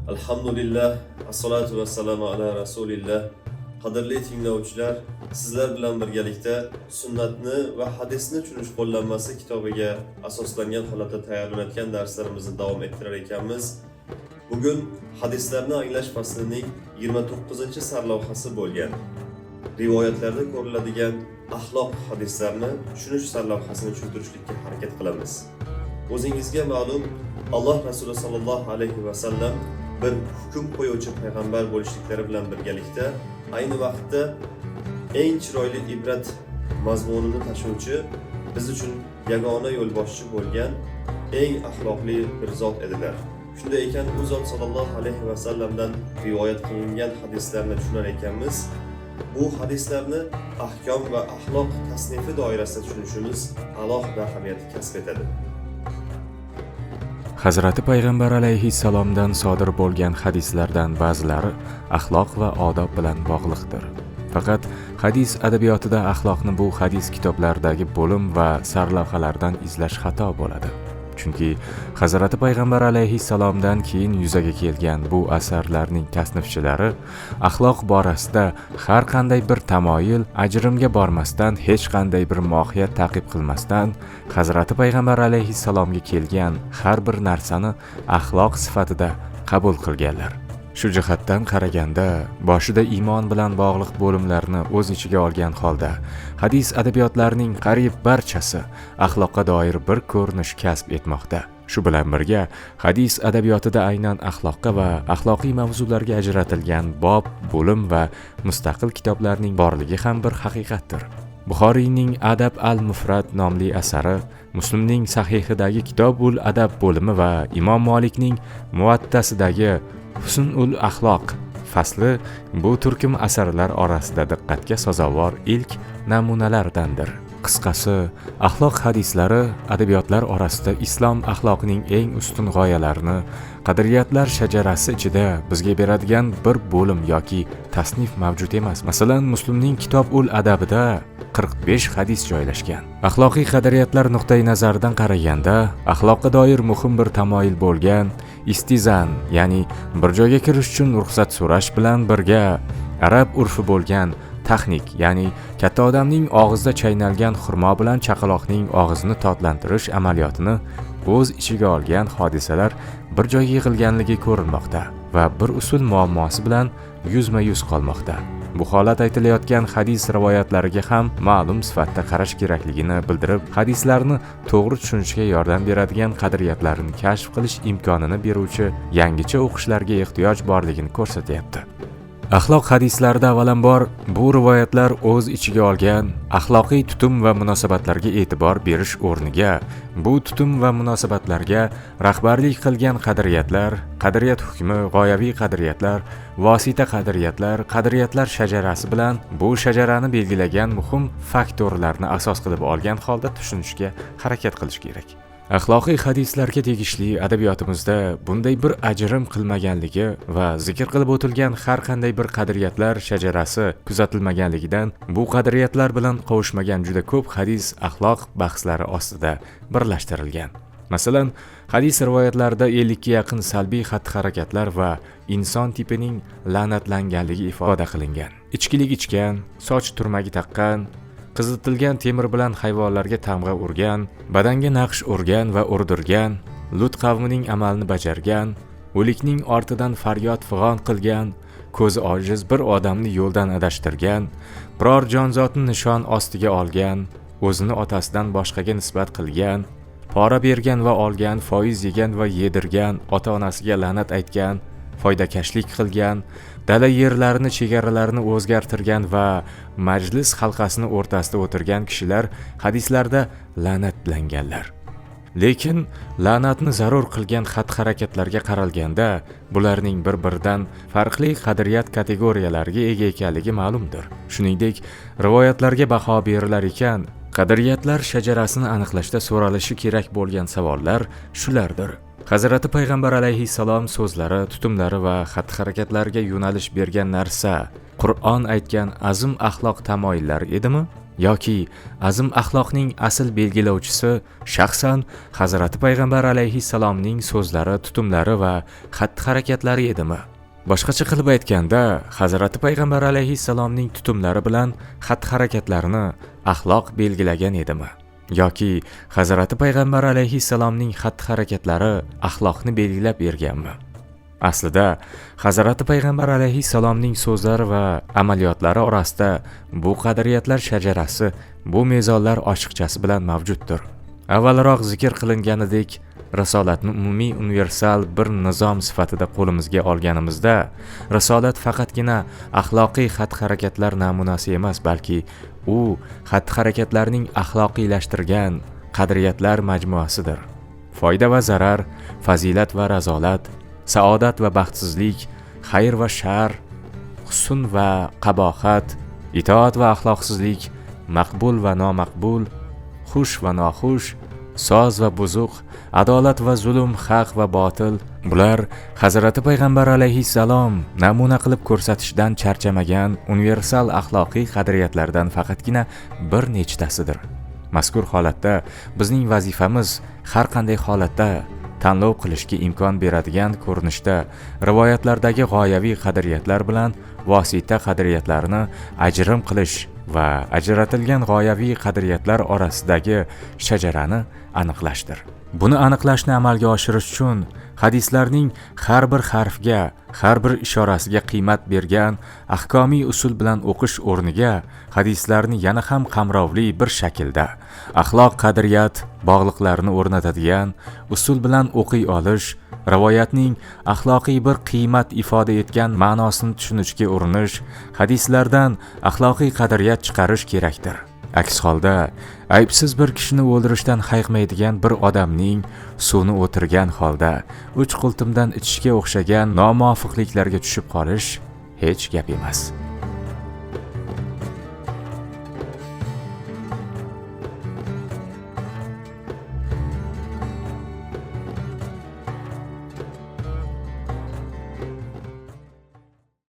Alhamdulillah, assalatu vassalamu ala rasulillah. Qadrli tinglovchilar, sizlar bilan birgalikda sunnatni va hadisni tushunish qo'llanmasi kitobiga asoslangan holatda tayyorlanayotgan darslarimizni davom ettirar ekanmiz. Bugun hadislarni anglash faslining 29-sarlavhasi bo'lgan rivoyatlarda ko'riladigan axloq hadislarni tushunish sarlavhasini tushuntirishga harakat qilamiz. O'zingizga ma'lum, Alloh Rasuli sallallohu alayhi va sallam bir hukm qo'yuvchi payg'ambar bo'lishliklari bilan birgalikda ayni vaqtda eng chiroyli ibrat mazmunini tashuvchi, biz uchun yagona yo'lboshchi bo'lgan eng axloqli bir zot edilar. Shunday ekan, u zot sallallohu alayhi va sallamdan rivoyat qilingan hadislarni tushunar ekanmiz. Bu hadislarni ahkom va axloq tasnifi doirasida tushunishimiz alohida ahamiyat kasb etadi. Hazrati Payg'ambar alayhissalomdan sodir bo'lgan hadislardan ba'zilari axloq va odob bilan bog'liqdir. Faqat hadis adabiyotida axloqni bu hadis kitoblaridagi bo'lim va sarlavhalardan izlash xato bo'ladi. Chunki Hazrati Payg'ambar alayhissalomdan keyin yuzaga kelgan bu asarlarning tasnifchilari axloq borasida har qanday bir tamoyil, ajrimga bormasdan, hech qanday bir mohiyat ta'qib qilmasdan Hazrati Payg'ambar alayhissalomga kelgan har bir narsani axloq sifatida qabul qilganlar. Shu jihatdan qaraganda, boshida iymon bilan bog'liq bo'limlarni o'z ichiga olgan holda, hadis adabiyotlarining qariyb barchasi axloqqa doir bir ko'rinish kasb etmoqda. Shu bilan birga, hadis adabiyotida aynan axloqqa va axloqiy mavzularga ajratilgan bob, bo'lim va mustaqil kitoblarning borligi ham bir haqiqatdir. Buxoriyning Adab al-Mufrad nomli asari, Muslimning Sahihidagi Kitobul Adab bo'limi va Imom Molikning Muvattasidagi Husnul axloq fasli bu turkum asarlar orasida diqqatga sazovor ilk namunalardandir. Qisqasi, axloq hadislari adabiyotlar orasida islom axloqining eng ustun g'oyalarini, qadriyatlar shajarasi ichida bizga beradigan bir bo'lim yoki tasnif mavjud emas. Masalan, Muslimning Kitobul Adabida 45 hadis joylashgan. Axloqiy qadriyatlar nuqtai nazaridan qaraganda, axloqqa doir muhim bir tamoyil bo'lgan istizan, ya'ni bir joyga kirish uchun ruxsat so'rash bilan birga arab urfi bo'lgan texnik, ya'ni katta odamning og'zida chaynalgan xurmo bilan chaqaloqning og'zini totlantirish amaliyotini o'z ichiga olgan hodisalar bir joyga yig'ilganligi ko'rilmoqda va bir usul muammosi bilan yuzma-yuz qolmoqda. Bu holat aytilayotgan hadis rivoyatlariga ham ma'lum sifatda qarash kerakligini bildirib, hadislarni to'g'ri tushunishga yordam beradigan qadriyatlarni kashf qilish imkonini beruvchi yangicha o'qishlarga ehtiyoj borligini ko'rsatyapti. Axloq hadislarida avvalambor bu rivoyatlar o'z ichiga olgan axloqiy tutum va munosabatlarga e'tibor berish o'rniga, bu tutum va munosabatlarga rahbarlik qilgan qadriyatlar, qadriyat hukmi, g'oyaviy qadriyatlar, vosita qadriyatlar, qadriyatlar shajarasi bilan bu shajarani belgilagan muhim faktorlarni asos qilib olgan holda tushunishga harakat qilish kerak. Axloqiy hadislarga tegishli adabiyotimizda bunday bir ajrim qilmaganligi va zikr qilib o'tilgan har qanday bir qadriyatlar shajarasi kuzatilmaganligidan bu qadriyatlar bilan qovushmagan juda ko'p hadis axloq bahslari ostida birlashtirilgan. Masalan, hadis rivoyatlarida 50 ga yaqin salbiy xatti-harakatlar va inson tipining la'natlanganligi ifoda qilingan. Ichkilik ichgan, soch turmagi taqqan, qizitilgan temir bilan hayvonlarga tamg'a urgan, badanga naqsh urgan va urdirgan, Lut qavmining amalini bajargan, o'likning ortidan faryod fig'on qilgan, ko'zi ojiz bir odamni yo'ldan adashtirgan, biror jonzotni nishon ostiga olgan, o'zini otasidan boshqaga nisbat qilgan, pora bergan va olgan, foiz yegan va yedirgan, ota-onasiga la'nat aytgan, foydakashlik qilgan, dala yerlarini, chegaralarini o'zgartirgan va majlis halqasini o'rtasida o'tirgan kishilar hadislarda la'natlanganlar. Lekin la'natni zarur qilgan xatti-harakatlarga qaralganda, bularning bir-biridan farqli qadriyat kategoriyalariga ega ekanligi ma'lumdir. Shuningdek, rivoyatlarga baho berilar ekan, qadriyatlar shajarasini aniqlashda so'ralishi kerak bo'lgan savollar shulardir. Hazrati Payg'ambar alayhissalom so'zlari, tutumlari va xatti-harakatlariga yo'nalish bergan narsa Qur'on aytgan azim axloq tamoyillari edimi? yoki azm axloqning asl belgilovchisi shaxsan Hazrati Payg'ambar alayhissalomning so'zlari, tutumlari va xatti-harakatlari edimi? Boshqacha qilib aytganda, Hazrati Payg'ambar alayhissalomning tutumlari bilan xatti-harakatlarini axloq belgilagan edimi? Yoki Hazrati Payg'ambar alayhissalomning xatti-harakatlari axloqni belgilab berganmi? Aslida, Hazrati Payg'ambar alayhissalomning so'zlari va amaliyotlari orasida bu qadriyatlar shajarasi, bu mezonlar oshiqchasi bilan mavjuddir. Avvalroq zikr qilinganidek, risolatni umumiy universal bir nizom sifatida qo'limizga olganimizda, risolat faqatgina axloqiy xatti-harakatlar namunasi emas, balki u xatti-harakatlarning axloqiylashtirgan qadriyatlar majmuasidir. Foyda va zarar, fazilat va razolat, saodat va baxtsizlik, xayr va shar, husn va qabohat, itoat va axloqsizlik, maqbul va nomaqbul, xush va noxush, soz va buzuq, adolat va zulm, haq va botil, bular Hazrati Payg'ambar alayhissalom namuna qilib ko'rsatishdan charchamagan universal axloqiy qadriyatlardan faqatgina bir nechtasidir. Mazkur holatda bizning vazifamiz har qanday holatda tanlov qilishga imkon beradigan ko'rinishda rivoyatlardagi g'oyaviy qadriyatlar bilan vosita qadriyatlarni ajrim qilish va ajratilgan g'oyaviy qadriyatlar orasidagi shajarani aniqlashdir. Buni aniqlashni amalga oshirish uchun hadislarning har bir harfiga, har bir ishorasiga qiymat bergan ahkomiy usul bilan o'qish o'rniga hadislarni yana ham qamrovli bir shaklda axloq qadriyat bog'liqlarini o'rnatadigan usul bilan o'qiy olish, rivoyatning axloqiy bir qiymat ifoda etgan ma'nosini tushunishga urinish, hadislardan axloqiy qadriyat chiqarish kerakdir. Aks holda, aybsiz bir kishini o'ldirishdan hayiqmaydigan bir odamning suvni o'tirgan holda uch qultumdan ichishga o'xshagan nomuvofiqliklarga tushib qolish hech gap emas.